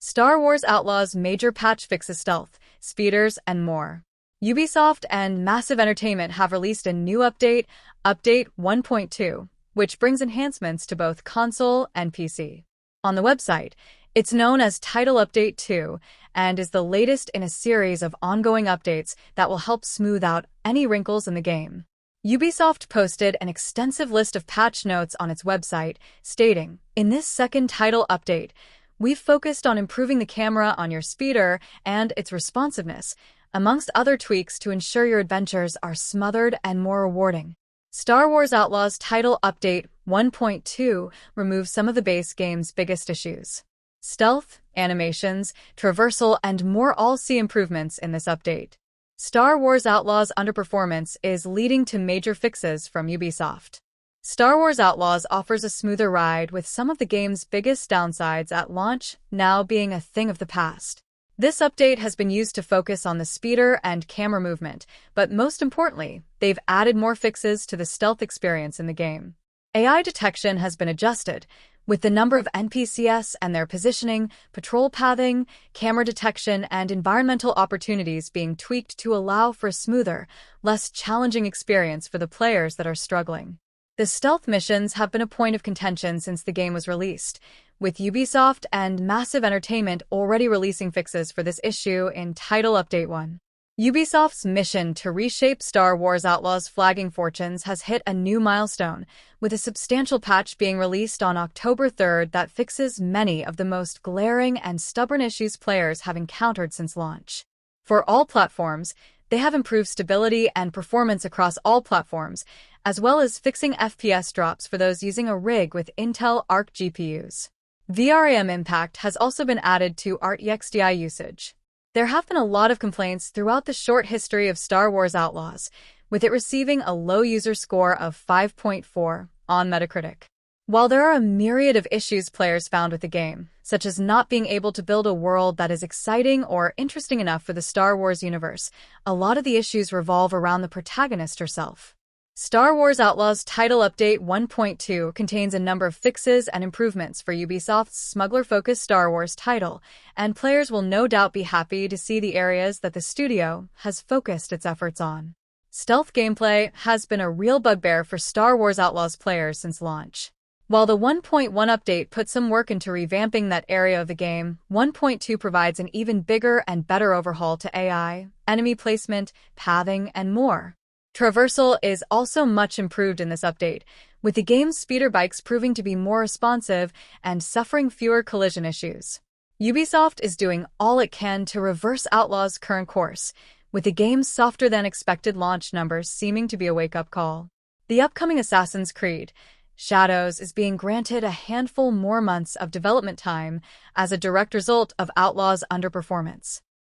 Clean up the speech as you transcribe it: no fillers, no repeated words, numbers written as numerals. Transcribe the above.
Star Wars Outlaws major patch fixes stealth, speeders, and more. Ubisoft and Massive Entertainment have released a new update, Update 1.2, which brings enhancements to both console and PC. On the website, it's known as Title Update 2 and is the latest in a series of ongoing updates that will help smooth out any wrinkles in the game. Ubisoft posted an extensive list of patch notes on its website, stating, "In this second title update, we've focused on improving the camera on your speeder and its responsiveness, amongst other tweaks to ensure your adventures are smoother and more rewarding." Star Wars Outlaws Title Update 1.2 removes some of the base game's biggest issues. Stealth, animations, traversal, and more all see improvements in this update. Star Wars Outlaws underperformance is leading to major fixes from Ubisoft. Star Wars Outlaws offers a smoother ride with some of the game's biggest downsides at launch now being a thing of the past. This update has been used to focus on the speeder and camera movement, but most importantly, they've added more fixes to the stealth experience in the game. AI detection has been adjusted, with the number of NPCs and their positioning, patrol pathing, camera detection, and environmental opportunities being tweaked to allow for a smoother, less challenging experience for the players that are struggling. The stealth missions have been a point of contention since the game was released, with Ubisoft and Massive Entertainment already releasing fixes for this issue in Title Update 1. Ubisoft's mission to reshape Star Wars Outlaws' flagging fortunes has hit a new milestone, with a substantial patch being released on October 3rd that fixes many of the most glaring and stubborn issues players have encountered since launch. For all platforms, they have improved stability and performance across all platforms, as well as fixing FPS drops for those using a rig with Intel Arc GPUs. VRAM impact has also been added to RTXDI usage. There have been a lot of complaints throughout the short history of Star Wars Outlaws, with it receiving a low user score of 5.4 on Metacritic. While there are a myriad of issues players found with the game, such as not being able to build a world that is exciting or interesting enough for the Star Wars universe, a lot of the issues revolve around the protagonist herself. Star Wars Outlaws Title Update 1.2 contains a number of fixes and improvements for Ubisoft's smuggler-focused Star Wars title, and players will no doubt be happy to see the areas that the studio has focused its efforts on. Stealth gameplay has been a real bugbear for Star Wars Outlaws players since launch. While the 1.1 update put some work into revamping that area of the game, 1.2 provides an even bigger and better overhaul to AI, enemy placement, pathing, and more. Traversal is also much improved in this update, with the game's speeder bikes proving to be more responsive and suffering fewer collision issues. Ubisoft is doing all it can to reverse Outlaw's current course, with the game's softer-than-expected launch numbers seeming to be a wake-up call. The upcoming Assassin's Creed Shadows is being granted a handful more months of development time as a direct result of Outlaw's underperformance.